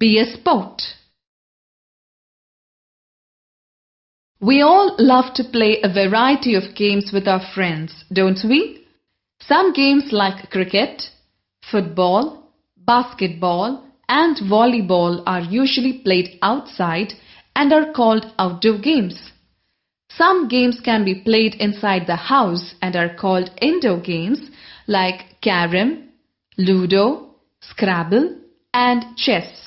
Be a sport. We all love to play a variety of games with our friends, don't we? Some games like cricket, football, basketball and volleyball are usually played outside and are called outdoor games. Some games can be played inside the house and are called indoor games like carom, ludo, scrabble and chess.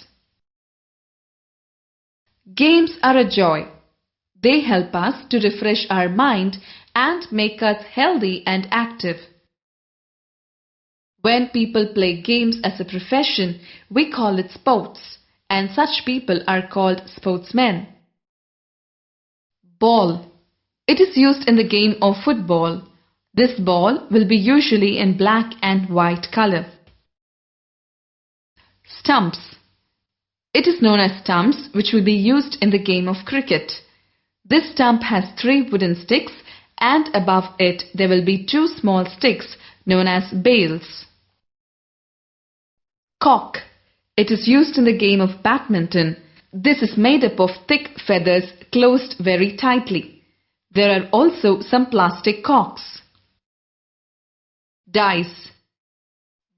Games are a joy. They help us to refresh our mind and make us healthy and active. When people play games as a profession, we call it sports, and such people are called sportsmen. Ball. It is used in the game of football. This ball will be usually in black and white color. Stumps. It is known as stumps, which will be used in the game of cricket. This stump has 3 wooden sticks and above it there will be 2 small sticks known as bails. CORK. It is used in the game of badminton. This is made up of thick feathers closed very tightly. There are also some plastic corks. Dice.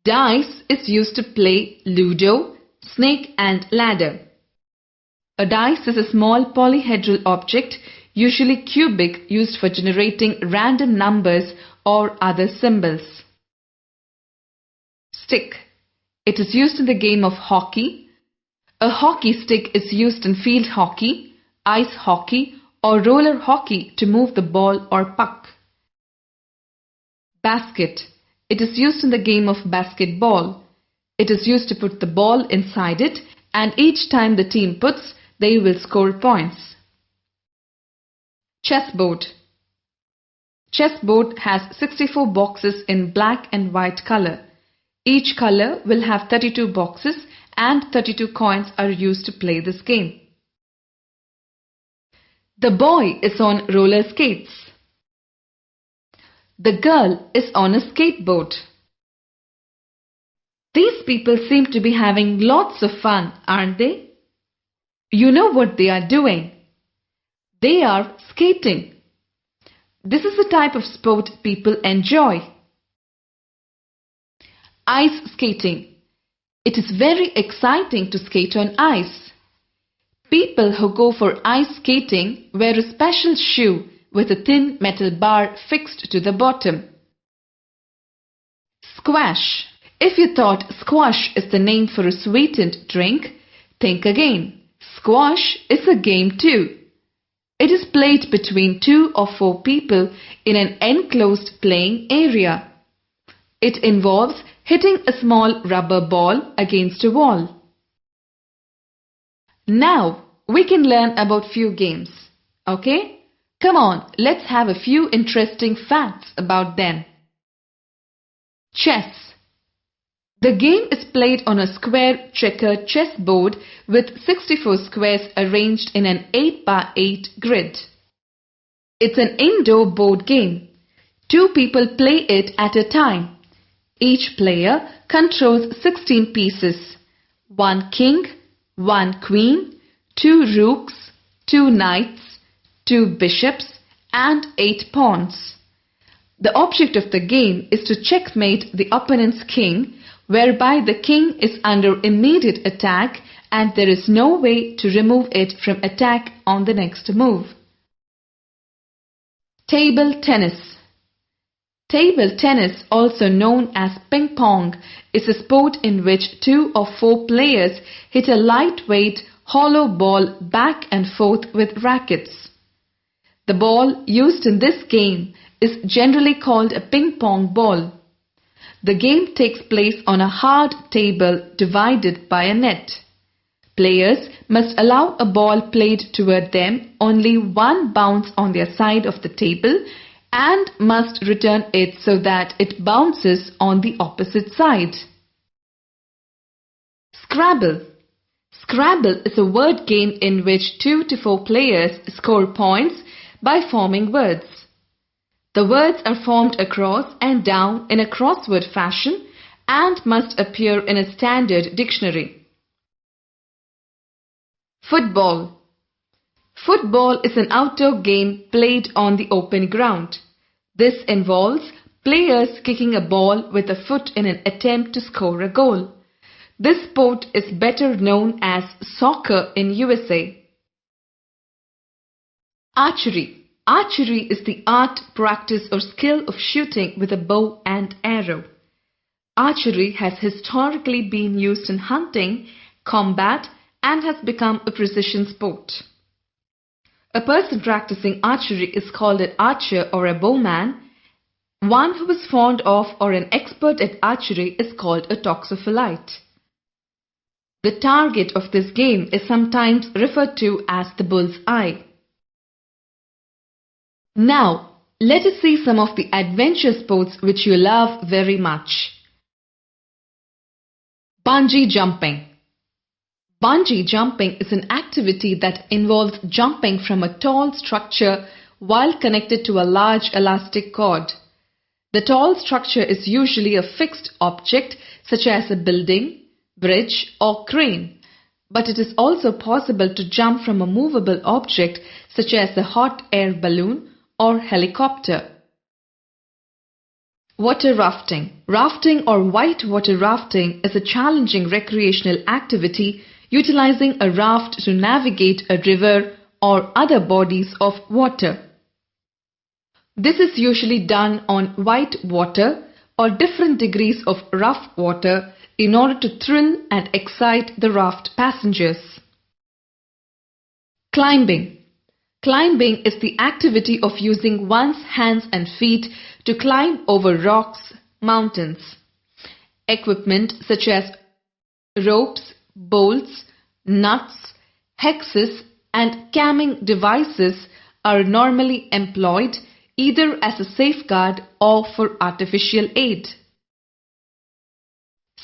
Dice is used to play ludo, snake and ladder. A dice is a small polyhedral object, usually cubic, used for generating random numbers or other symbols. Stick. It is used in the game of hockey. A hockey stick is used in field hockey, ice hockey or roller hockey to move the ball or puck. Basket. It is used in the game of basketball. It is used to put the ball inside it and each time the team puts, they will score points. Chessboard. Chessboard has 64 boxes in black and white color. Each color will have 32 boxes and 32 coins are used to play this game. The boy is on roller skates. The girl is on a skateboard. These people seem to be having lots of fun, aren't they? You know what they are doing. They are skating. This is the type of sport people enjoy. Ice skating. It is very exciting to skate on ice. People who go for ice skating wear a special shoe with a thin metal bar fixed to the bottom. Squash. If you thought squash is the name for a sweetened drink, think again. Squash is a game too. It is played between 2 or 4 people in an enclosed playing area. It involves hitting a small rubber ball against a wall. Now we can learn about few games. Okay? Come on, let's have a few interesting facts about them. Chess. The game is played on a square checkered chessboard with 64 squares arranged in an 8x8 grid. It's an indoor board game. 2 people play it at a time. Each player controls 16 pieces. 1 king, 1 queen, 2 rooks, 2 knights, 2 bishops and 8 pawns. The object of the game is to checkmate the opponent's king, whereby the king is under immediate attack and there is no way to remove it from attack on the next move. Table tennis. Table tennis, also known as ping pong, is a sport in which 2 or 4 players hit a lightweight, hollow ball back and forth with rackets. The ball used in this game is generally called a ping pong ball. The game takes place on a hard table divided by a net. Players must allow a ball played toward them only 1 bounce on their side of the table and must return it so that it bounces on the opposite side. Scrabble. Scrabble is a word game in which 2 to 4 players score points by forming words. The words are formed across and down in a crossword fashion and must appear in a standard dictionary. Football. Football is an outdoor game played on the open ground. This involves players kicking a ball with a foot in an attempt to score a goal. This sport is better known as soccer in USA. Archery. Archery is the art, practice or skill of shooting with a bow and arrow. Archery has historically been used in hunting, combat and has become a precision sport. A person practicing archery is called an archer or a bowman. One who is fond of or an expert at archery is called a toxophilite. The target of this game is sometimes referred to as the bull's eye. Now, let us see some of the adventure sports which you love very much. Bungee jumping. Bungee jumping is an activity that involves jumping from a tall structure while connected to a large elastic cord. The tall structure is usually a fixed object such as a building, bridge or crane, but it is also possible to jump from a movable object such as a hot air balloon or helicopter. Water rafting. Rafting or whitewater rafting is a challenging recreational activity utilizing a raft to navigate a river or other bodies of water. This is usually done on white water or different degrees of rough water in order to thrill and excite the raft passengers. Climbing. Climbing is the activity of using one's hands and feet to climb over rocks, mountains. Equipment such as ropes, bolts, nuts, hexes and camming devices are normally employed either as a safeguard or for artificial aid.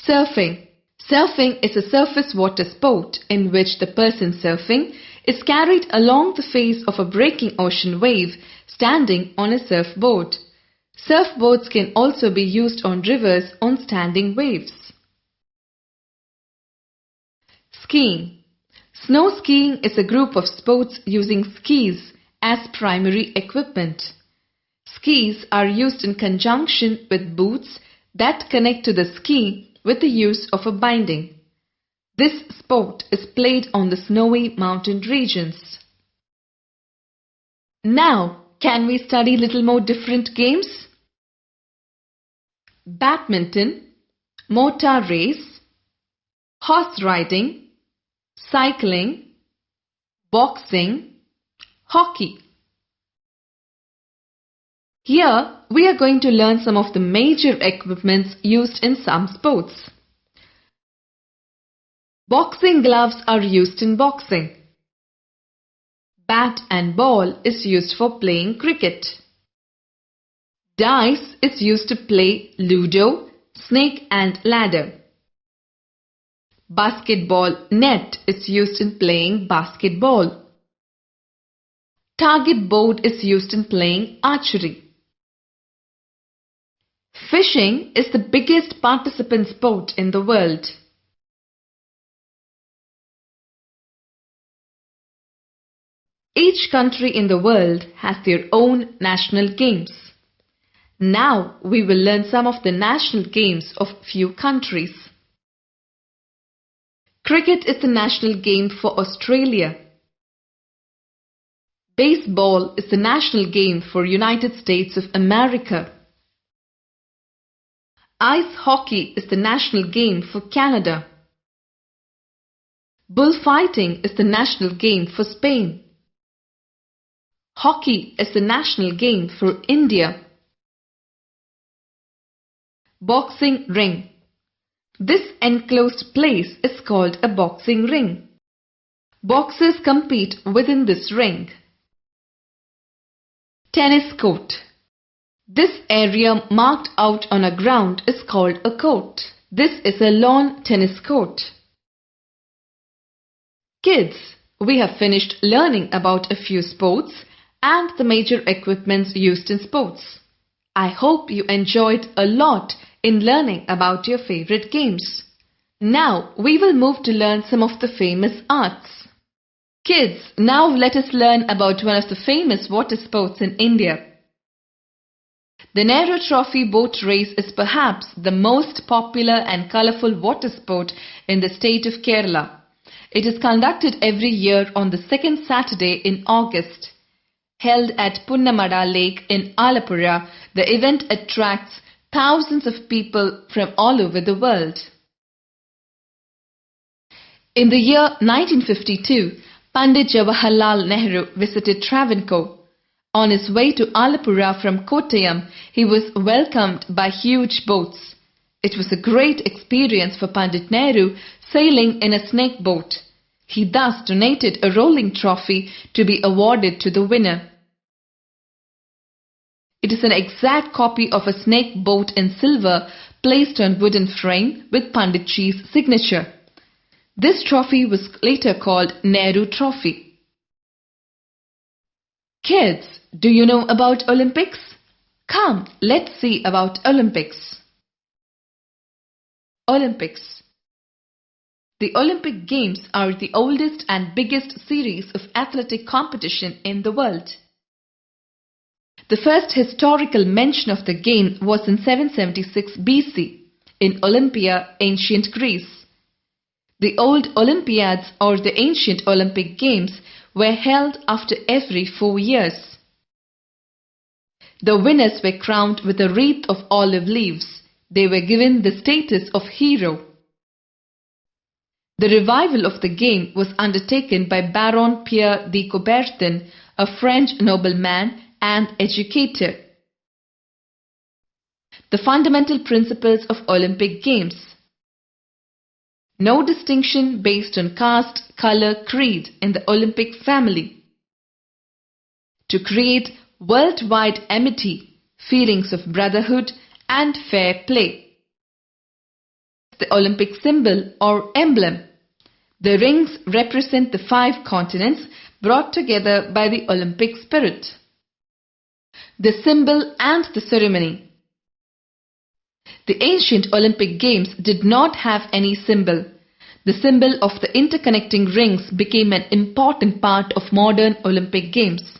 Surfing. Surfing is a surface water sport in which the person surfing is carried along the face of a breaking ocean wave standing on a surfboard. Surfboards can also be used on rivers on standing waves. Skiing. Snow skiing is a group of sports using skis as primary equipment. Skis are used in conjunction with boots that connect to the ski with the use of a binding. This sport is played on the snowy mountain regions. Now, can we study little more different games? Badminton, motor race, horse riding, cycling, boxing, hockey. Here, we are going to learn some of the major equipments used in some sports. Boxing gloves are used in boxing. Bat and ball is used for playing cricket. Dice is used to play Ludo, snake and ladder. Basketball net is used in playing basketball. Target board is used in playing archery. Fishing is the biggest participant sport in the world. Each country in the world has their own national games. Now we will learn some of the national games of few countries. Cricket is the national game for Australia. Baseball is the national game for United States of America. Ice hockey is the national game for Canada. Bullfighting is the national game for Spain. Hockey is the national game for India. Boxing ring. This enclosed place is called a boxing ring. Boxers compete within this ring. Tennis court. This area marked out on a ground is called a court. This is a lawn tennis court. Kids, we have finished learning about a few sports and the major equipments used in sports. I hope you enjoyed a lot in learning about your favorite games. Now we will move to learn some of the famous arts. Kids, now let us learn about one of the famous water sports in India. The Nehru Trophy boat race is perhaps the most popular and colourful water sport in the state of Kerala. It is conducted every year on the second Saturday in August. Held at Punnamada Lake in Alappuzha, the event attracts thousands of people from all over the world. In the year 1952, Pandit Jawaharlal Nehru visited Travancore. On his way to Alappuzha from Kottayam, he was welcomed by huge boats. It was a great experience for Pandit Nehru sailing in a snake boat. He thus donated a rolling trophy to be awarded to the winner. It is an exact copy of a snake boat in silver placed on wooden frame with Panditji's signature. This trophy was later called Nehru Trophy. Kids, do you know about Olympics? Come, let's see about Olympics. Olympics. The Olympic Games are the oldest and biggest series of athletic competition in the world. The first historical mention of the game was in 776 BC in Olympia, ancient Greece. The old Olympiads or the ancient Olympic Games were held after every 4 years. The winners were crowned with a wreath of olive leaves. They were given the status of hero. The revival of the game was undertaken by Baron Pierre de Coubertin, a French nobleman and educator. The fundamental principles of Olympic Games. No distinction based on caste, color, creed in the Olympic family. To create worldwide amity, feelings of brotherhood and fair play. The Olympic symbol or emblem. The rings represent the 5 continents brought together by the Olympic spirit. The symbol and the ceremony. The ancient Olympic Games did not have any symbol. The symbol of the interconnecting rings became an important part of modern Olympic Games.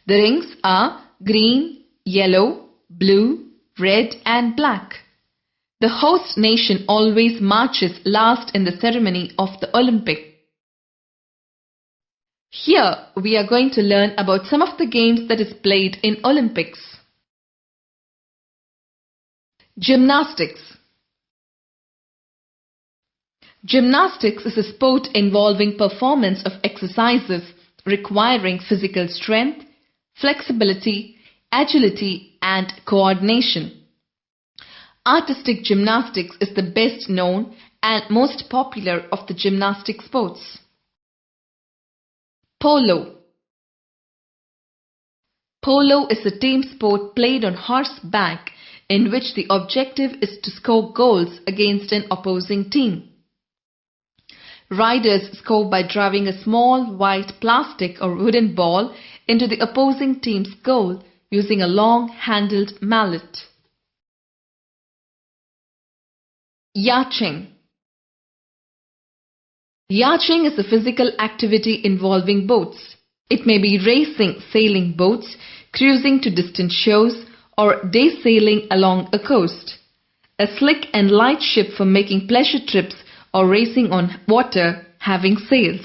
The rings are green, yellow, blue, red and black. The host nation always marches last in the ceremony of the Olympic. Here we are going to learn about some of the games that is played in Olympics. Gymnastics. Gymnastics is a sport involving performance of exercises requiring physical strength, flexibility, agility and coordination. Artistic gymnastics is the best known and most popular of the gymnastic sports. Polo. Polo is a team sport played on horseback in which the objective is to score goals against an opposing team. Riders score by driving a small white plastic or wooden ball into the opposing team's goal using a long-handled mallet. Yachting. Yachting is a physical activity involving boats. It may be racing sailing boats, cruising to distant shores, or day sailing along a coast. A slick and light ship for making pleasure trips or racing on water having sails.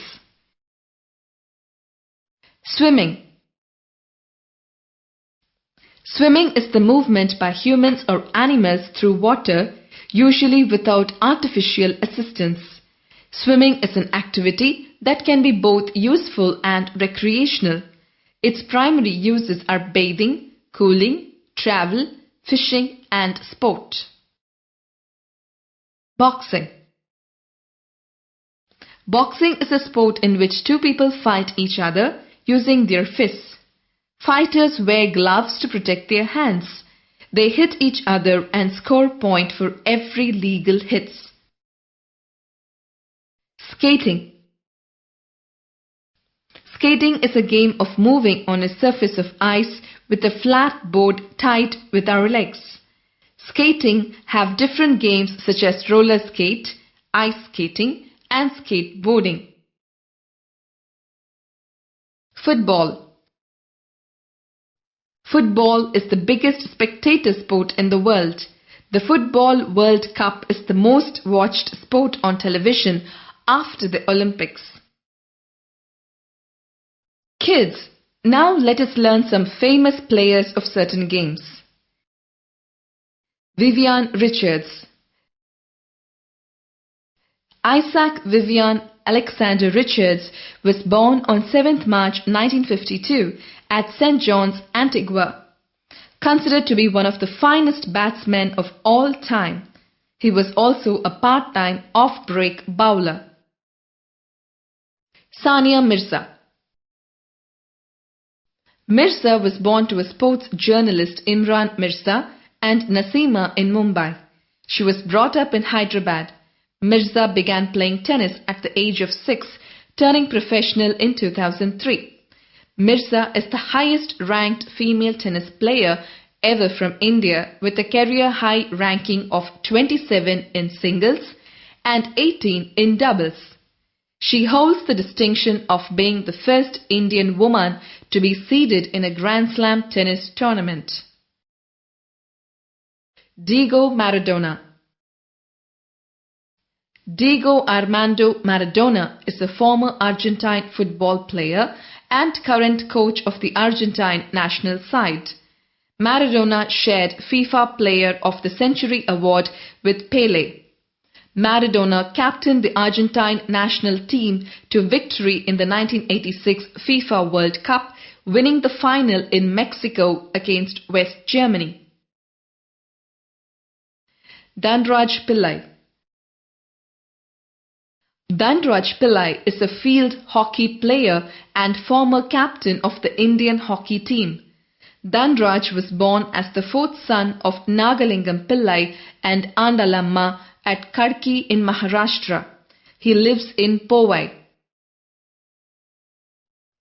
Swimming. Swimming is the movement by humans or animals through water, usually without artificial assistance. Swimming is an activity that can be both useful and recreational. Its primary uses are bathing, cooling, travel, fishing and sport. Boxing. Boxing is a sport in which 2 people fight each other using their fists. Fighters wear gloves to protect their hands. They hit each other and score point for every legal hits. Skating. Skating is a game of moving on a surface of ice with a flat board tied with our legs. Skating have different games such as roller skate, ice skating and skateboarding. Football. Football is the biggest spectator sport in the world. The Football World Cup is the most watched sport on television after the Olympics. Kids, now let us learn some famous players of certain games. Vivian Richards. Isaac Vivian Alexander Richards was born on 7th March 1952 at St. John's, Antigua. Considered to be one of the finest batsmen of all time, he was also a part-time off-break bowler. Sania Mirza. Mirza was born to a sports journalist Imran Mirza and Nasima in Mumbai. She was brought up in Hyderabad. Mirza began playing tennis at the age of 6, turning professional in 2003. Mirza is the highest ranked female tennis player ever from India with a career high ranking of 27 in singles and 18 in doubles. She holds the distinction of being the first Indian woman to be seeded in a Grand Slam tennis tournament. Diego Maradona. Diego Armando Maradona is a former Argentine football player and current coach of the Argentine national side. Maradona shared FIFA Player of the Century award with Pele. Maradona captained the Argentine national team to victory in the 1986 FIFA World Cup, winning the final in Mexico against West Germany. Dhanraj Pillai. Dhanraj Pillai is a field hockey player and former captain of the Indian hockey team. Dhanraj was born as the fourth son of Nagalingam Pillai and Andalamma at Karki in Maharashtra. He lives in Powai.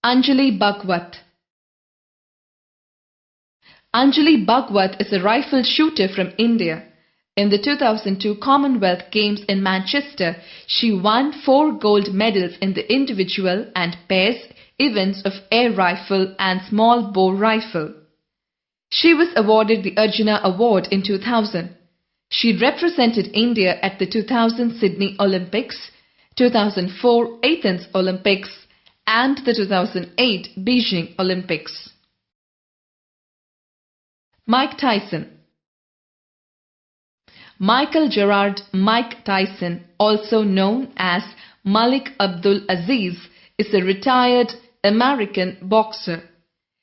Anjali Bhagwat. Anjali Bhagwat is a rifle shooter from India. In the 2002 Commonwealth Games in Manchester, she won 4 gold medals in the individual and pairs events of air rifle and small bore rifle. She was awarded the Arjuna Award in 2000. She represented India at the 2000 Sydney Olympics, 2004 Athens Olympics and the 2008 Beijing Olympics. Mike Tyson. Michael Gerard Mike Tyson, also known as Malik Abdul Aziz, is a retired American boxer.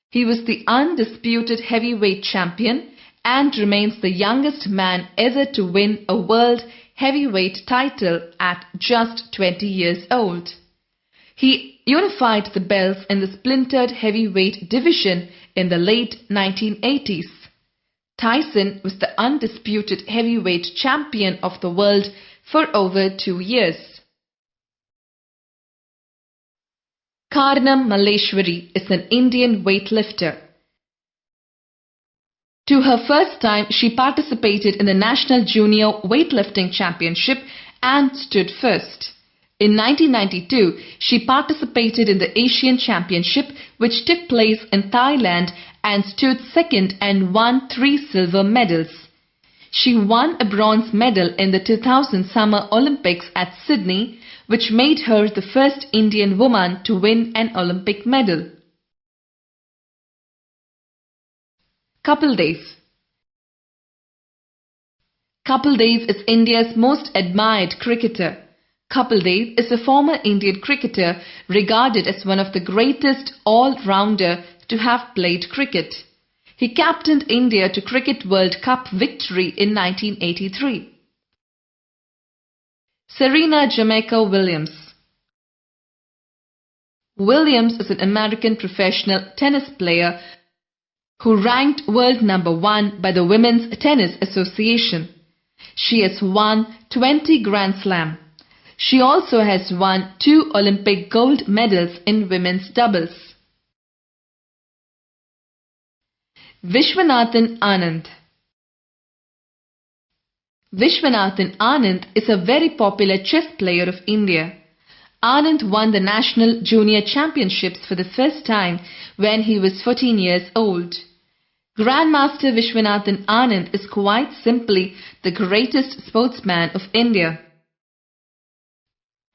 He was the undisputed heavyweight champion and remains the youngest man ever to win a world heavyweight title at just 20 years old. He unified the belts in the splintered heavyweight division in the late 1980s. Tyson was the undisputed heavyweight champion of the world for over 2 years. Karnam Malleswari is an Indian weightlifter. To her first time, she participated in the National Junior Weightlifting Championship and stood first. In 1992, she participated in the Asian Championship, which took place in Thailand, and stood second and won 3 silver medals. She won a bronze medal in the 2000 Summer Olympics at Sydney, which made her the first Indian woman to win an Olympic medal. Kapil Dev. Kapil Dev is India's most admired cricketer. Kapil Dev is a former Indian cricketer regarded as one of the greatest all-rounder to have played cricket. He captained India to Cricket World Cup victory in 1983. Serena Jamaica Williams. Williams is an American professional tennis player who ranked world number 1 by the Women's Tennis Association. She has won 20 Grand Slam. She also has won 2 Olympic gold medals in women's doubles. Vishwanathan Anand. Vishwanathan Anand is a very popular chess player of India. Anand won the National Junior Championships for the first time when he was 14 years old. Grandmaster Vishwanathan Anand is quite simply the greatest sportsman of India.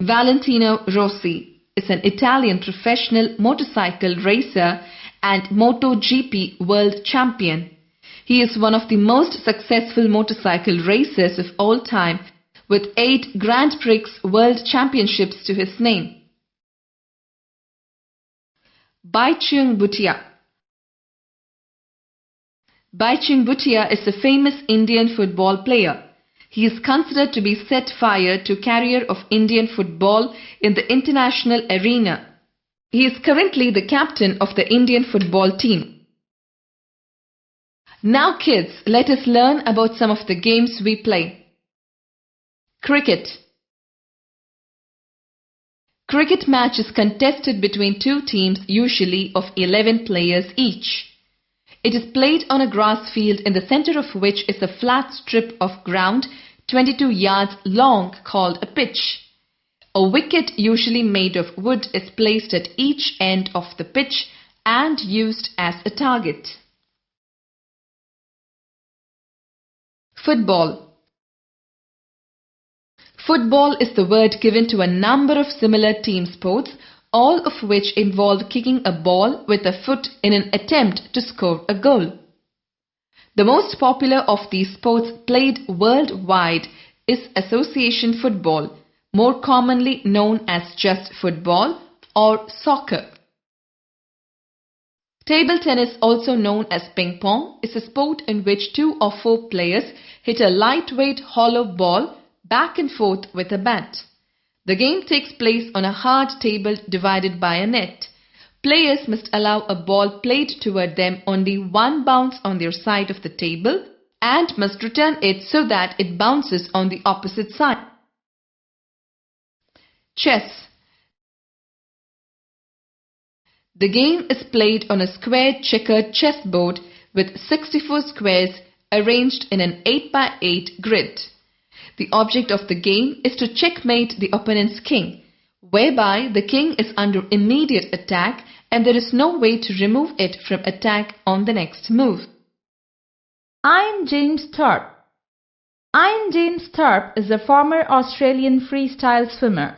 Valentino Rossi is an Italian professional motorcycle racer and MotoGP world champion. He is one of the most successful motorcycle racers of all time, with 8 Grand Prix World Championships to his name. Baichung Bhutia. Baichung Bhutia is a famous Indian football player. He is considered to be set fire to career of Indian football in the international arena. He is currently the captain of the Indian football team. Now kids, let us learn about some of the games we play. Cricket. Cricket match is contested between 2 teams, usually of 11 players each. It is played on a grass field in the center of which is a flat strip of ground 22 yards long called a pitch. A wicket usually made of wood is placed at each end of the pitch and used as a target. Football. Football is the word given to a number of similar team sports, all of which involve kicking a ball with a foot in an attempt to score a goal. The most popular of these sports played worldwide is association football, more commonly known as just football or soccer. Table tennis, also known as ping pong, is a sport in which 2 or 4 players hit a lightweight hollow ball back and forth with a bat. The game takes place on a hard table divided by a net. Players must allow a ball played toward them only 1 bounce on their side of the table and must return it so that it bounces on the opposite side. Chess. The game is played on a square checkered chessboard with 64 squares arranged in an 8x8 grid. The object of the game is to checkmate the opponent's king, whereby the king is under immediate attack and there is no way to remove it from attack on the next move. I'm James Thorpe. James Thorpe is a former Australian freestyle swimmer.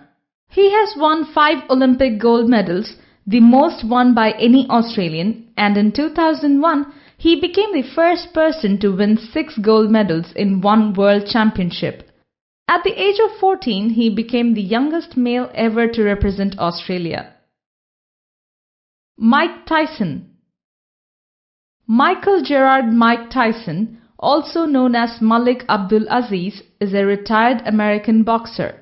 He has won 5 Olympic gold medals, the most won by any Australian, and in 2001 he became the first person to win 6 gold medals in one world championship. At the age of 14, he became the youngest male ever to represent Australia. Mike Tyson. Michael Gerard Mike Tyson, also known as Malik Abdul Aziz, is a retired American boxer.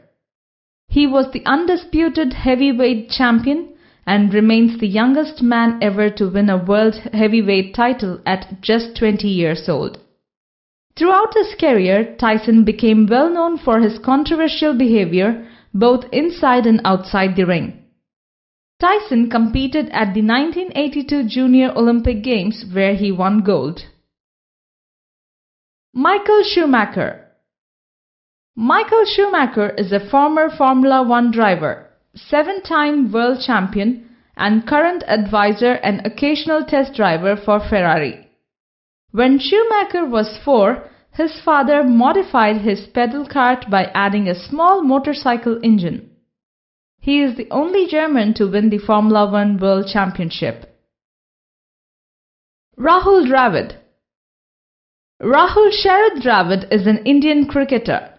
He was the undisputed heavyweight champion and remains the youngest man ever to win a world heavyweight title at just 20 years old. Throughout his career, Tyson became well known for his controversial behavior both inside and outside the ring. Tyson competed at the 1982 Junior Olympic Games where he won gold. Michael Schumacher. Michael Schumacher is a former Formula One driver, 7-time world champion and current advisor and occasional test driver for Ferrari. When Schumacher was 4, his father modified his pedal kart by adding a small motorcycle engine. He is the only German to win the Formula One World Championship. Rahul Dravid. Rahul Dravid is an Indian cricketer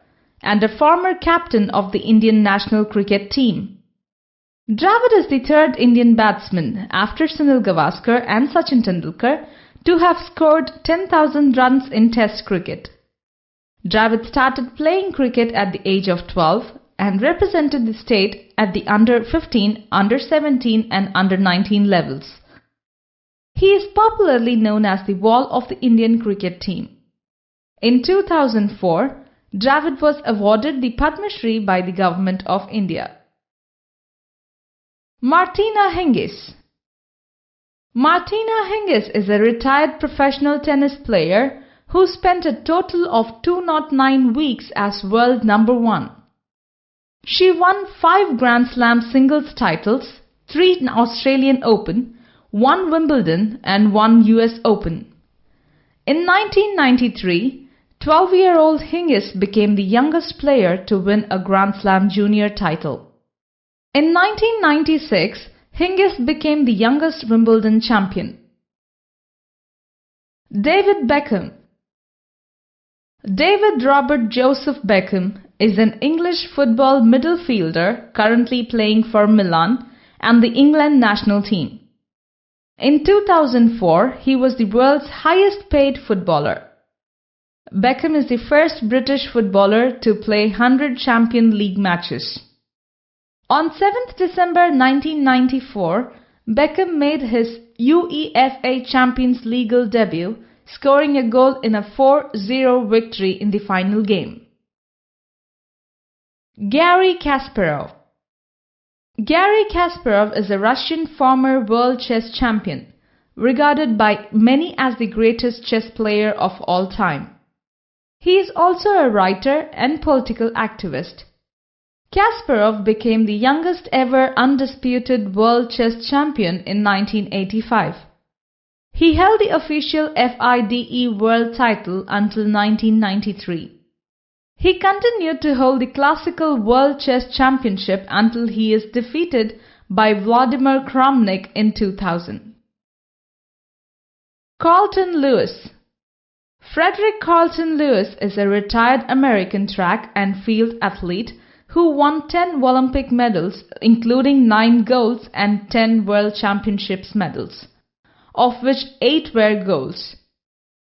and a former captain of the Indian national cricket team. Dravid is the 3rd Indian batsman after Sunil Gavaskar and Sachin Tendulkar to have scored 10,000 runs in Test cricket. Dravid started playing cricket at the age of 12 and represented the state at the under 15, under 17 and under 19 levels. He is popularly known as the wall of the Indian cricket team. In 2004, Dravid was awarded the Padma Shri by the Government of India. Martina Hingis. Martina Hingis is a retired professional tennis player who spent a total of 209 weeks as world number 1. She won 5 Grand Slam singles titles, 3 Australian Open, 1 Wimbledon and 1 US Open. In 1993, 12-year-old Hingis became the youngest player to win a Grand Slam junior title. In 1996, Hingis became the youngest Wimbledon champion. David Beckham. David Robert Joseph Beckham is an English football midfielder currently playing for Milan and the England national team. In 2004, he was the world's highest paid footballer. Beckham is the first British footballer to play 100 Champions League matches. On 7th December 1994, Beckham made his UEFA Champions League debut, scoring a goal in a 4-0 victory in the final game. Garry Kasparov. Garry Kasparov is a Russian former world chess champion, regarded by many as the greatest chess player of all time. He is also a writer and political activist. Kasparov became the youngest ever undisputed world chess champion in 1985. He held the official FIDE world title until 1993. He continued to hold the classical World Chess Championship until he is defeated by Vladimir Kramnik in 2000. Carlton Lewis. Frederick Carlton Lewis is a retired American track and field athlete who won 10 Olympic medals, including 9 golds and 10 World Championships medals, of which 8 were golds.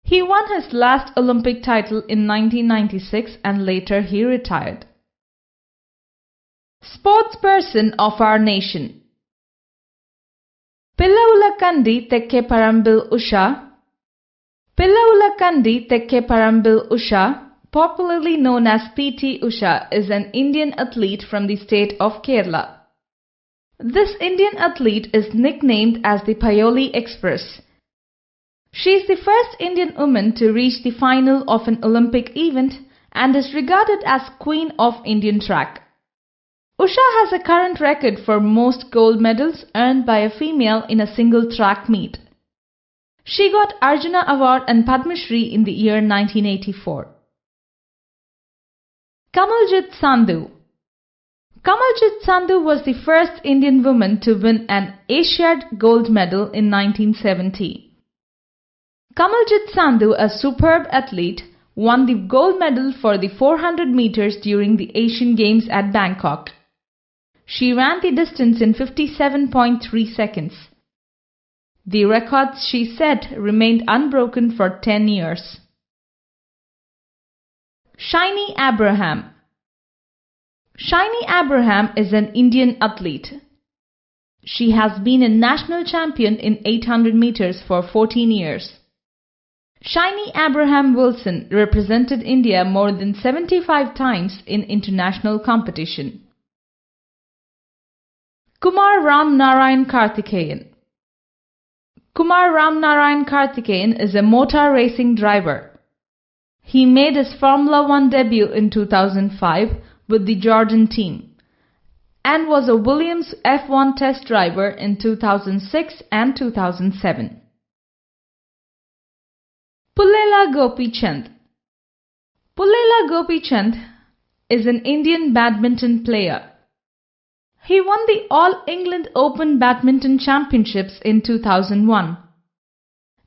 He won his last Olympic title in 1996 and later he retired. Sportsperson of our nation. Pillaulakandi Tekke Parambil Usha. Pillaulakandi Tekke Parambil Usha, popularly known as PT Usha, is an Indian athlete from the state of Kerala. This Indian athlete is nicknamed as the Payoli Express. She is the first Indian woman to reach the final of an Olympic event and is regarded as Queen of Indian track. Usha has a current record for most gold medals earned by a female in a single track meet. She got Arjuna Award and Padma Shri in the year 1984. Kamaljit Sandhu. Kamaljit Sandhu was the first Indian woman to win an Asiad gold medal in 1970. Kamaljit Sandhu, a superb athlete, won the gold medal for the 400 meters during the Asian Games at Bangkok. She ran the distance in 57.3 seconds. The records she set remained unbroken for 10 years. Shiny Abraham. Shiny Abraham is an Indian athlete. She has been a national champion in 800 meters for 14 years. Shiny Abraham Wilson represented India more than 75 times in international competition. Kumar Ram Narayan Karthikeyan. Kumar Ram Narayan Karthikeyan is a motor racing driver. He made his Formula 1 debut in 2005 with the Jordan team and was a Williams F1 test driver in 2006 and 2007. Pullela Gopichand. Pullela Gopichand is an Indian badminton player. He won the All England Open Badminton Championships in 2001.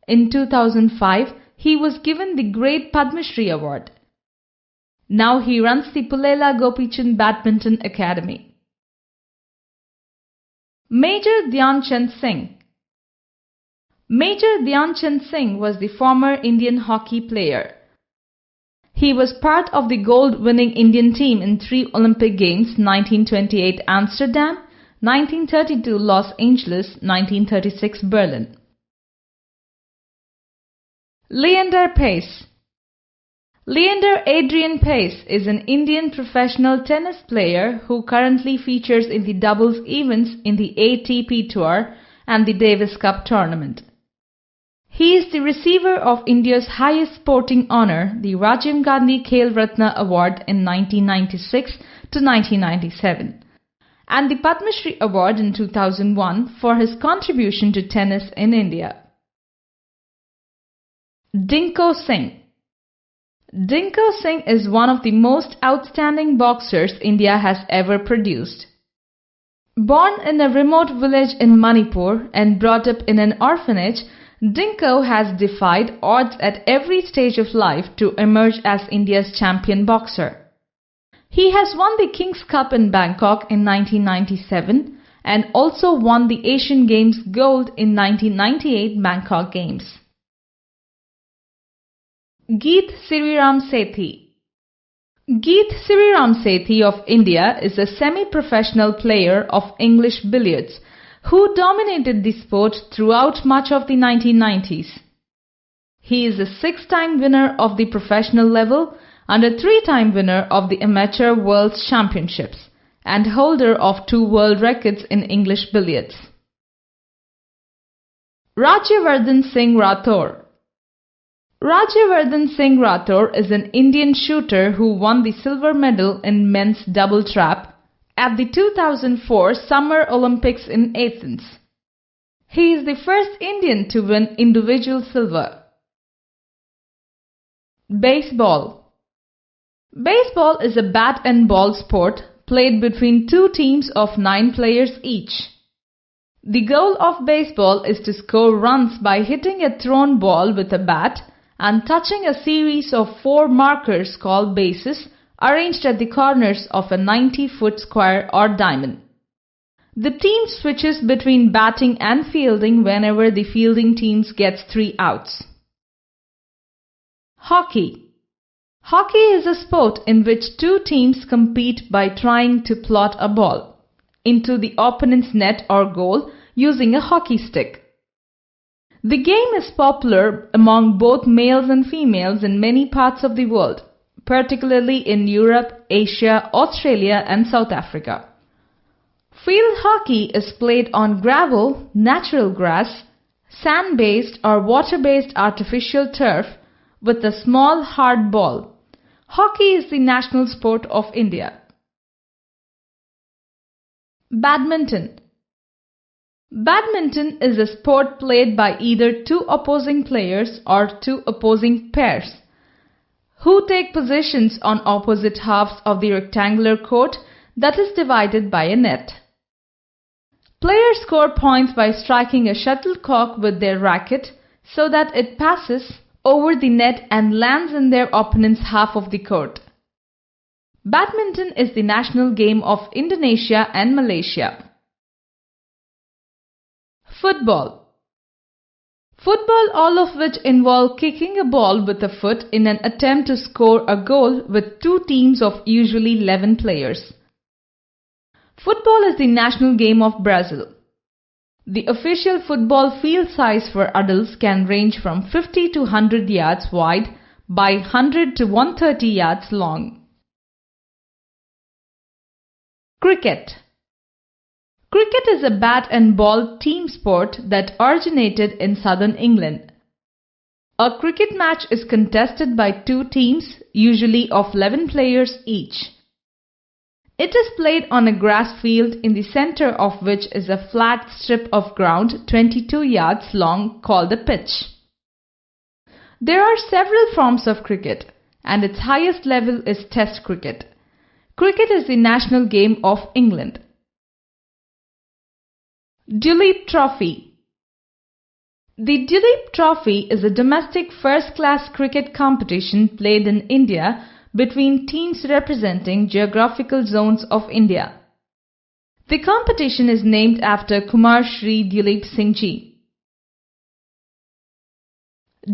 In 2005, he was given the Great Padma Shri Award. Now he runs the Pullela Gopichand Badminton Academy. Major Dhyanchand Singh. Major Dhyanchand Singh was the former Indian hockey player. He was part of the gold-winning Indian team in 3 Olympic Games, 1928 Amsterdam, 1932 Los Angeles, 1936 Berlin. Leander Peas. Leander Adrian Peas is an Indian professional tennis player who currently features in the doubles events in the ATP Tour and the Davis Cup tournament. He is the receiver of India's highest sporting honour, the Rajiv Gandhi Khel Ratna Award in 1996 to 1997, and the Padma Shri Award in 2001 for his contribution to tennis in India. Dingko Singh. Dingko Singh is one of the most outstanding boxers India has ever produced. Born in a remote village in Manipur and brought up in an orphanage, Dingko has defied odds at every stage of life to emerge as India's champion boxer. He has won the King's Cup in Bangkok in 1997 and also won the Asian Games gold in 1998 Bangkok Games. Geet Sriram Sethi. Geet Sriram Sethi of India is a semi-professional player of English billiards who dominated the sport throughout much of the 1990s. He is a 6-time winner of the professional level and a 3-time winner of the Amateur World Championships and holder of 2 world records in English billiards. Rajyavardhan Singh Rathore. Rajyavardhan Singh Rathore is an Indian shooter who won the silver medal in men's double trap at the 2004 Summer Olympics in Athens. He is the first Indian to win individual silver. Baseball. Baseball is a bat and ball sport played between 2 teams of 9 players each. The goal of baseball is to score runs by hitting a thrown ball with a bat and touching a series of 4 markers called bases arranged at the corners of a 90-foot square or diamond. The team switches between batting and fielding whenever the fielding team gets 3 outs. Hockey. Hockey is a sport in which 2 teams compete by trying to plot a ball into the opponent's net or goal using a hockey stick. The game is popular among both males and females in many parts of the world, particularly in Europe, Asia, Australia and South Africa. Field hockey is played on gravel, natural grass, sand-based or water-based artificial turf with a small hard ball. Hockey is the national sport of India. Badminton. Badminton is a sport played by either 2 opposing players or 2 opposing pairs who take positions on opposite halves of the rectangular court that is divided by a net. Players score points by striking a shuttlecock with their racket so that it passes over the net and lands in their opponent's half of the court. Badminton is the national game of Indonesia and Malaysia. Football. Football, all of which involve kicking a ball with a foot in an attempt to score a goal with 2 teams of usually 11 players. Football is the national game of Brazil. The official football field size for adults can range from 50 to 100 yards wide by 100 to 130 yards long. Cricket. Cricket is a bat and ball team sport that originated in southern England. A cricket match is contested by 2 teams, usually of 11 players each. It is played on a grass field in the center of which is a flat strip of ground 22 yards long called a pitch. There are several forms of cricket and its highest level is Test cricket. Cricket is the national game of England. Duleep Trophy. The Duleep Trophy is a domestic first-class cricket competition played in India between teams representing geographical zones of India. The competition is named after Kumar Shri Duleep Singh Ji.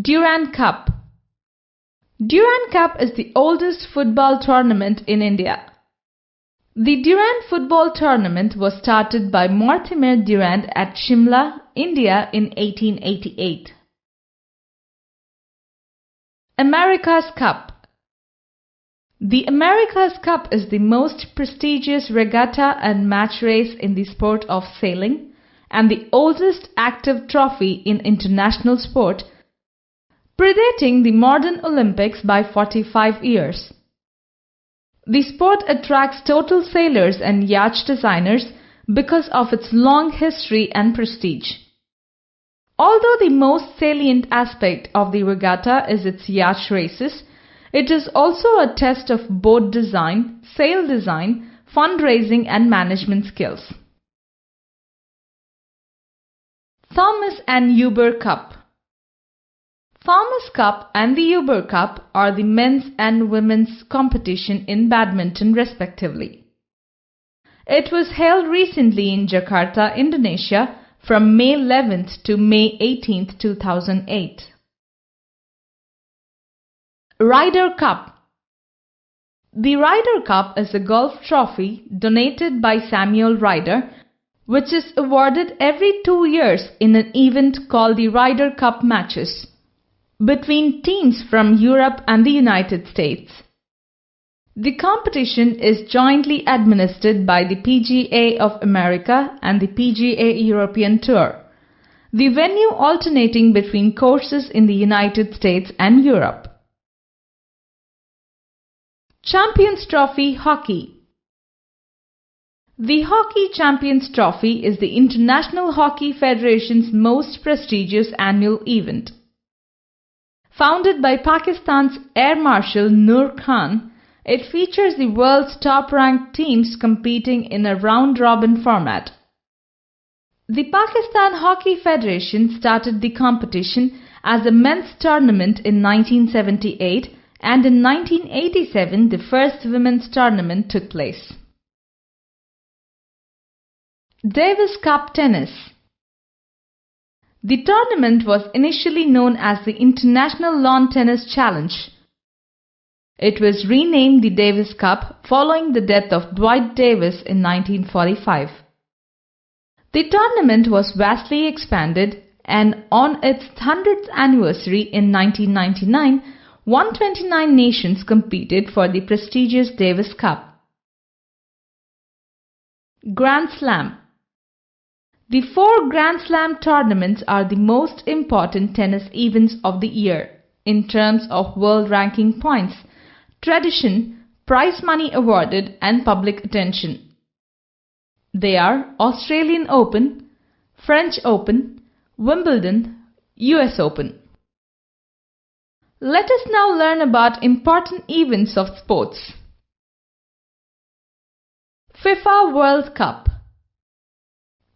Durand Cup. Durand Cup is the oldest football tournament in India. The Durand football tournament was started by Mortimer Durand at Shimla, India in 1888. America's Cup. The America's Cup is the most prestigious regatta and match race in the sport of sailing and the oldest active trophy in international sport predating the modern Olympics by 45 years. The sport attracts total sailors and yacht designers because of its long history and prestige. Although the most salient aspect of the regatta is its yacht races, it is also a test of boat design, sail design, fundraising and management skills. Thomas and Uber Cup. Thomas Cup and the Uber Cup are the men's and women's competition in badminton respectively. It was held recently in Jakarta, Indonesia from May 11th to May 18th, 2008. Ryder Cup. The Ryder Cup is a golf trophy donated by Samuel Ryder, which is awarded every 2 years in an event called the Ryder Cup matches between teams from Europe and the United States. The competition is jointly administered by the PGA of America and the PGA European Tour, the venue alternating between courses in the United States and Europe. Champions Trophy Hockey. The Hockey Champions Trophy is the International Hockey Federation's most prestigious annual event. Founded by Pakistan's Air Marshal Noor Khan, it features the world's top-ranked teams competing in a round-robin format. The Pakistan Hockey Federation started the competition as a men's tournament in 1978, and in 1987 the first women's tournament took place. Davis Cup Tennis. The tournament was initially known as the International Lawn Tennis Challenge. It was renamed the Davis Cup following the death of Dwight Davis in 1945. The tournament was vastly expanded, and on its 100th anniversary in 1999, 129 nations competed for the prestigious Davis Cup. Grand Slam. The 4 Grand Slam tournaments are the most important tennis events of the year in terms of world ranking points, tradition, prize money awarded and public attention. They are Australian Open, French Open, Wimbledon, US Open. Let us now learn about important events of sports. FIFA World Cup.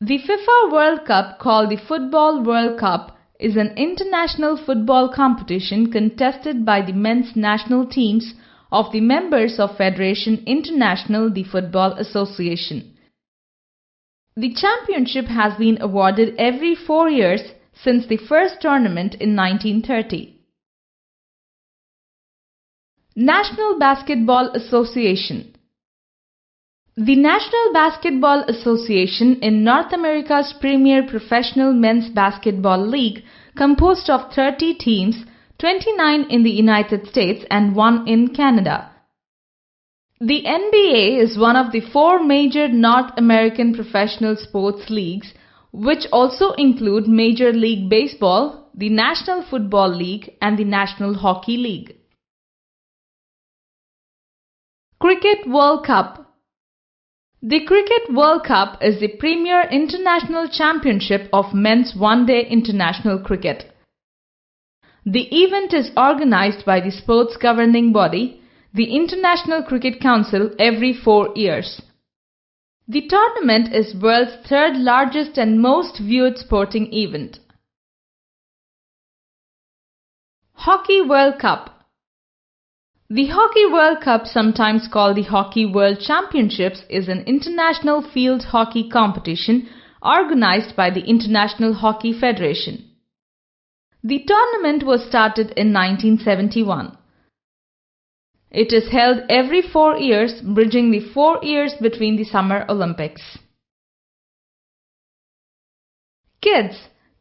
The FIFA World Cup, called the Football World Cup, is an international football competition contested by the men's national teams of the members of Federation International the Football Association. The championship has been awarded every 4 years since the first tournament in 1930. National Basketball Association. The National Basketball Association in North America's premier professional men's basketball league, composed of 30 teams, 29 in the United States and 1 in Canada. The NBA is one of the 4 major North American professional sports leagues, which also include Major League Baseball, the National Football League and the National Hockey League. Cricket World Cup. The Cricket World Cup is the premier international championship of men's one-day international cricket. The event is organized by the sports governing body, the International Cricket Council, every 4 years. The tournament is world's 3rd largest and most viewed sporting event. Hockey World Cup. The Hockey World Cup, sometimes called the Hockey World Championships, is an international field hockey competition organized by the International Hockey Federation. The tournament was started in 1971. It is held every 4 years, bridging the 4 years between the Summer Olympics. Kids,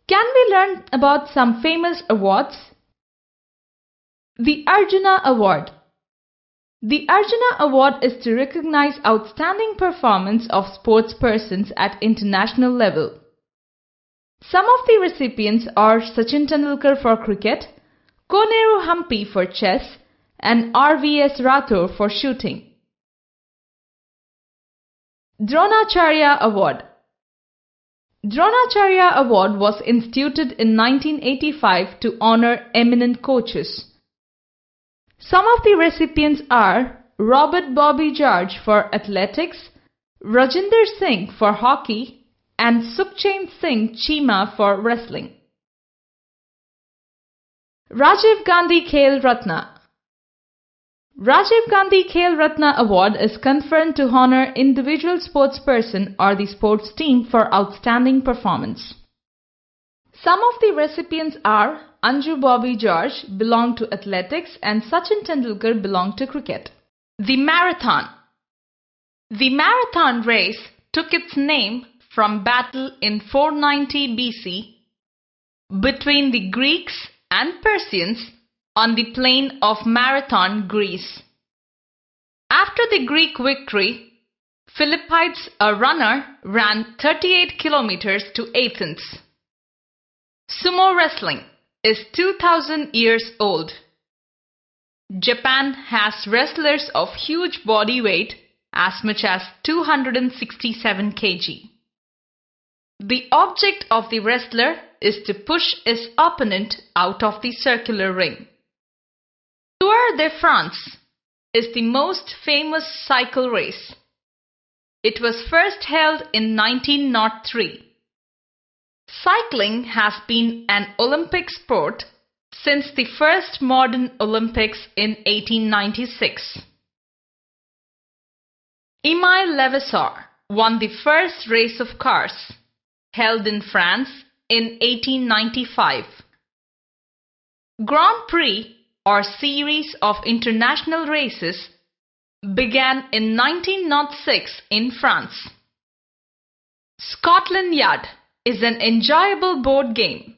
can we learn about some famous awards? The Arjuna Award. The Arjuna Award is to recognize outstanding performance of sportspersons at international level. Some of the recipients are Sachin Tendulkar for cricket, Koneru Hampi for chess, and RVS Rathore for shooting. Dronacharya Award. Dronacharya Award was instituted in 1985 to honor eminent coaches. Some of the recipients are Robert Bobby George for athletics, Rajinder Singh for hockey, and Sukhchain Singh Cheema for wrestling. Rajiv Gandhi Khel Ratna. Rajiv Gandhi Khel Ratna Award is conferred to honor individual sportsperson or the sports team for outstanding performance. Some of the recipients are Anju Bobby George belong to athletics and Sachin Tendulkar belong to cricket. The Marathon. The marathon race took its name from battle in 490 BC between the Greeks and Persians on the plain of Marathon, Greece. After the Greek victory, Philippides, a runner, ran 38 kilometers to Athens. Sumo wrestling is 2000 years old. Japan has wrestlers of huge body weight as much as 267 kg. The object of the wrestler is to push his opponent out of the circular ring. Tour de France is the most famous cycle race. It was first held in 1903. Cycling has been an Olympic sport since the first modern Olympics in 1896. Emile Levasseur won the first race of cars, held in France in 1895. Grand Prix or series of international races began in 1906 in France. Scotland Yard is an enjoyable board game.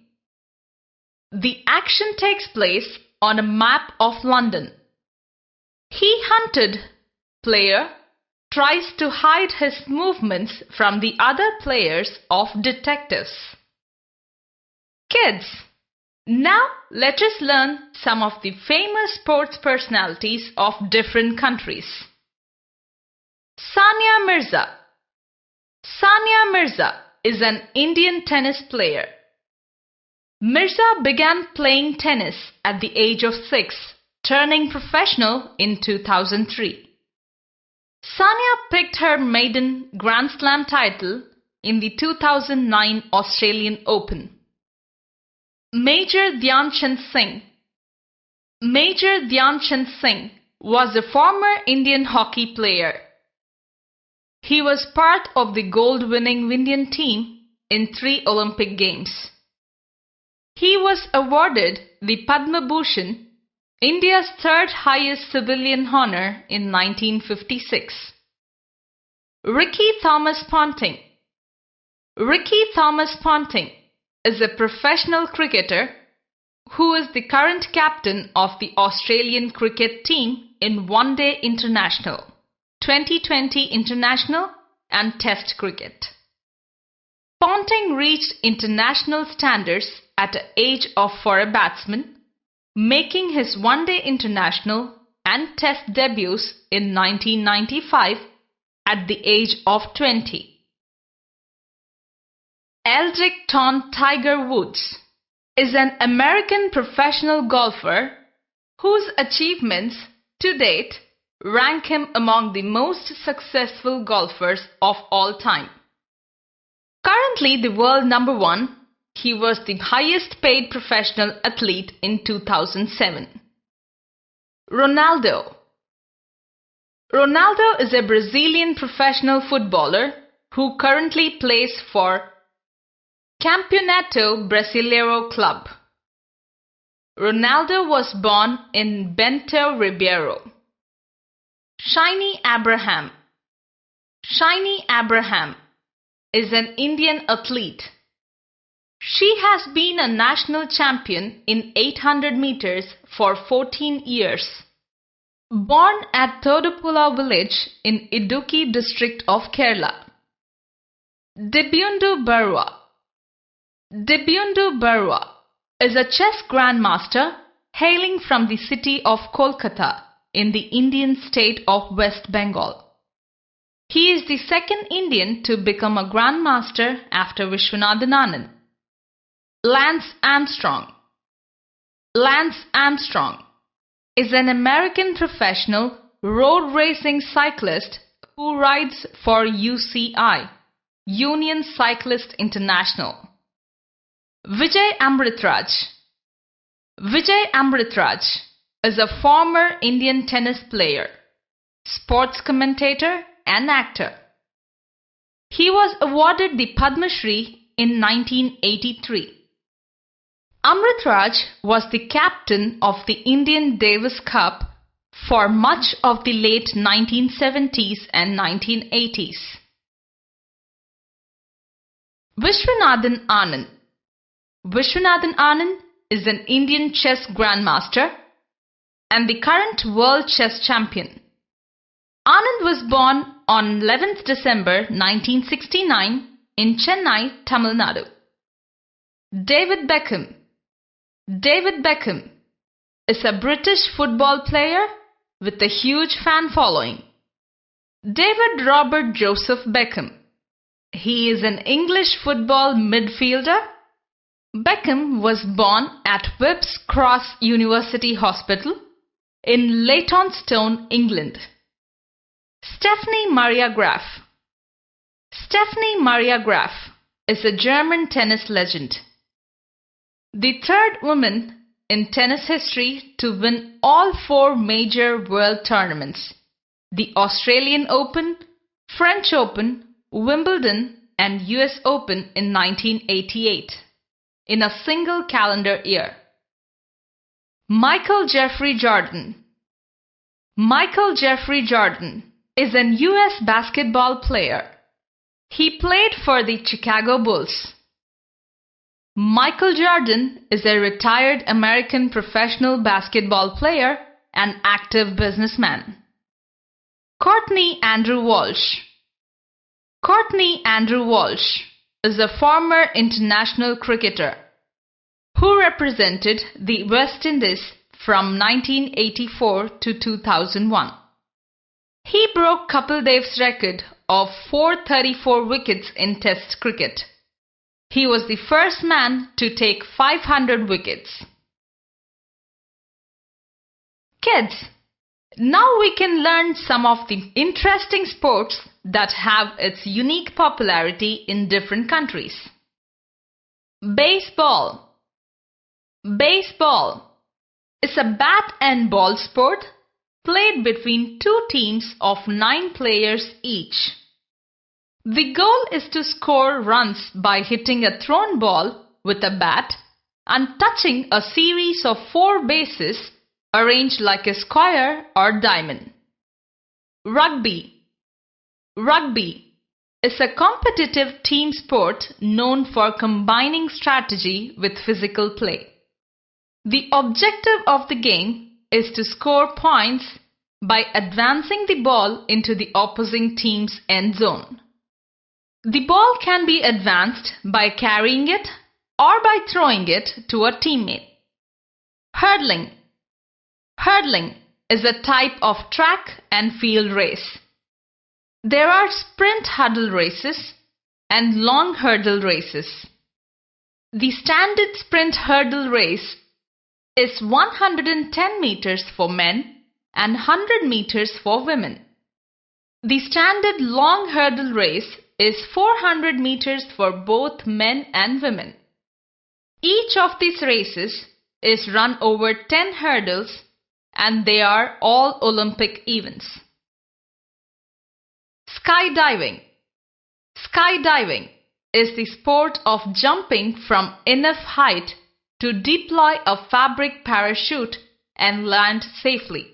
The action takes place on a map of London. He hunted player tries to hide his movements from the other players of detectives. Kids, now let us learn some of the famous sports personalities of different countries. Sania Mirza. Sania Mirza is an Indian tennis player. Mirza began playing tennis at the age of 6, turning professional in 2003. Sania picked her maiden Grand Slam title in the 2009 Australian Open. Major Dhyanchand Singh. Major Dhyanchand Singh was a former Indian hockey player. He was part of the gold-winning Indian team in 3 Olympic Games. He was awarded the Padma Bhushan, India's 3rd highest civilian honour, in 1956. Ricky Thomas Ponting. Ricky Thomas Ponting is a professional cricketer who is the current captain of the Australian cricket team in One Day International, 2020 International and Test cricket. Ponting reached international standards at the age of 4 a batsman, making his One Day International and Test debuts in 1995 at the age of 20. Eldrick Ton Tiger Woods is an American professional golfer whose achievements to date rank him among the most successful golfers of all time. Currently the world number 1, he was the highest paid professional athlete in 2007. Ronaldo. Ronaldo is a Brazilian professional footballer who currently plays for Campeonato Brasileiro Club. Ronaldo was born in Bento Ribeiro. Shiny Abraham. Shiny Abraham is an Indian athlete. She has been a national champion in 800 meters for 14 years. Born at Thodupuzha village in Idukki district of Kerala. Dibundu Barua. Dibundu Barua is a chess grandmaster hailing from the city of Kolkata in the Indian state of West Bengal. He is the second Indian to become a Grandmaster after Viswanathan Anand. Lance Armstrong. Lance Armstrong is an American professional road racing cyclist who rides for UCI, Union Cyclist International. Vijay Amritraj. Vijay Amritraj is a former Indian tennis player, sports commentator and actor. He was awarded the Padma Shri in 1983. Amritraj was the captain of the Indian Davis Cup for much of the late 1970s and 1980s. Viswanathan Anand. Viswanathan Anand is an Indian chess grandmaster and the current world chess champion. Anand was born on 11th December 1969 in Chennai, Tamil Nadu. David Beckham. David Beckham is a British football player with a huge fan following. David Robert Joseph Beckham. He is an English football midfielder. Beckham was born at Whipps Cross University Hospital in Leytonstone, England. Stephanie Maria Graf. Stephanie Maria Graf is a German tennis legend. The third woman in tennis history to win all 4 major world tournaments: the Australian Open, French Open, Wimbledon and US Open in 1988, in a single calendar year. Michael Jeffrey Jordan. Michael Jeffrey Jordan is an US basketball player. He played for the Chicago Bulls. Michael Jordan is a retired American professional basketball player and active businessman. Courtney Andrew Walsh. Courtney Andrew Walsh is a former international cricketer who represented the West Indies from 1984 to 2001. He broke Kapil Dev's record of 434 wickets in Test cricket. He was the first man to take 500 wickets. Kids, now we can learn some of the interesting sports that have its unique popularity in different countries. Baseball. Baseball is a bat and ball sport played between 2 teams of 9 players each. The goal is to score runs by hitting a thrown ball with a bat and touching a series of 4 bases arranged like a square or diamond. Rugby. Rugby is a competitive team sport known for combining strategy with physical play. The objective of the game is to score points by advancing the ball into the opposing team's end zone. The ball can be advanced by carrying it or by throwing it to a teammate. Hurdling. Hurdling is a type of track and field race. There are sprint hurdle races and long hurdle races. The standard sprint hurdle race is 110 meters for men and 100 meters for women. The standard long hurdle race is 400 meters for both men and women. Each of these races is run over 10 hurdles and they are all Olympic events. Skydiving. Skydiving is the sport of jumping from enough height to deploy a fabric parachute and land safely.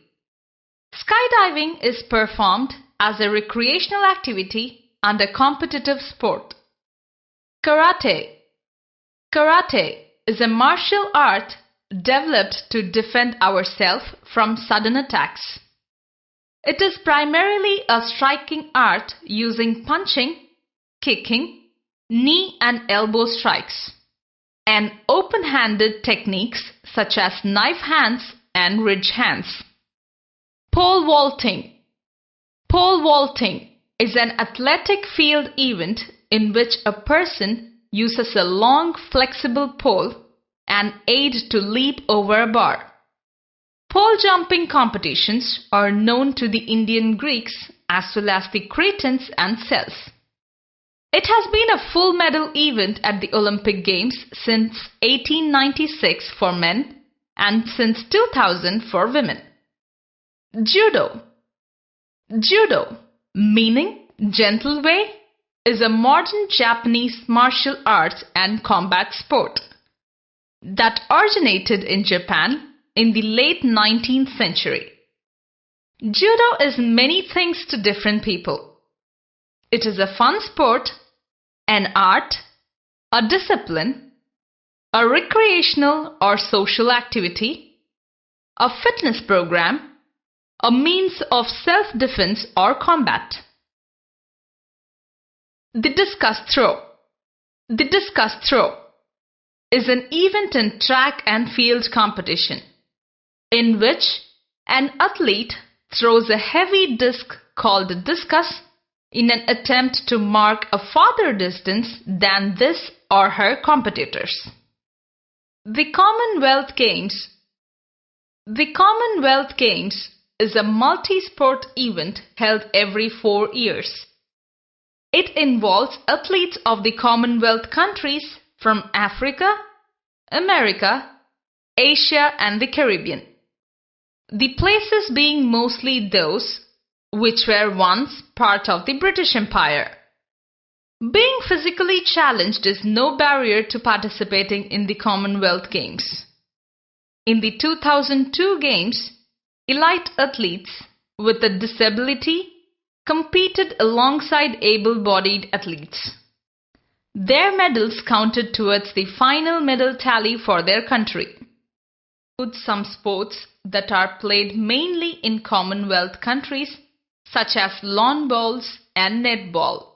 Skydiving is performed as a recreational activity and a competitive sport. Karate. Karate is a martial art developed to defend ourselves from sudden attacks. It is primarily a striking art using punching, kicking, knee and elbow strikes. and open-handed techniques such as knife hands and ridge hands. Pole vaulting. Pole vaulting is an athletic field event in which a person uses a long flexible pole and aid to leap over a bar. Pole jumping competitions are known to the Indian Greeks as well as the Cretans and Celts. It has been a full medal event at the Olympic Games since 1896 for men and since 2000 for women. Judo. Judo, meaning gentle way, is a modern Japanese martial arts and combat sport that originated in Japan in the late 19th century. Judo is many things to different people. It is a fun sport, an art, a discipline, a recreational or social activity, a fitness program, a means of self-defense or combat. The discus throw. The discus throw is an event in track and field competition in which an athlete throws a heavy disc called a discus in an attempt to mark a farther distance than this or her competitors. The Commonwealth Games. The Commonwealth Games is a multi-sport event held every 4 years. It involves athletes of the Commonwealth countries from Africa, America, Asia and the Caribbean. The places being mostly those which were once part of the British Empire. Being physically challenged is no barrier to participating in the Commonwealth Games. In the 2002 Games, elite athletes with a disability competed alongside able-bodied athletes. Their medals counted towards the final medal tally for their country. Some sports that are played mainly in Commonwealth countries such as lawn bowls and netball.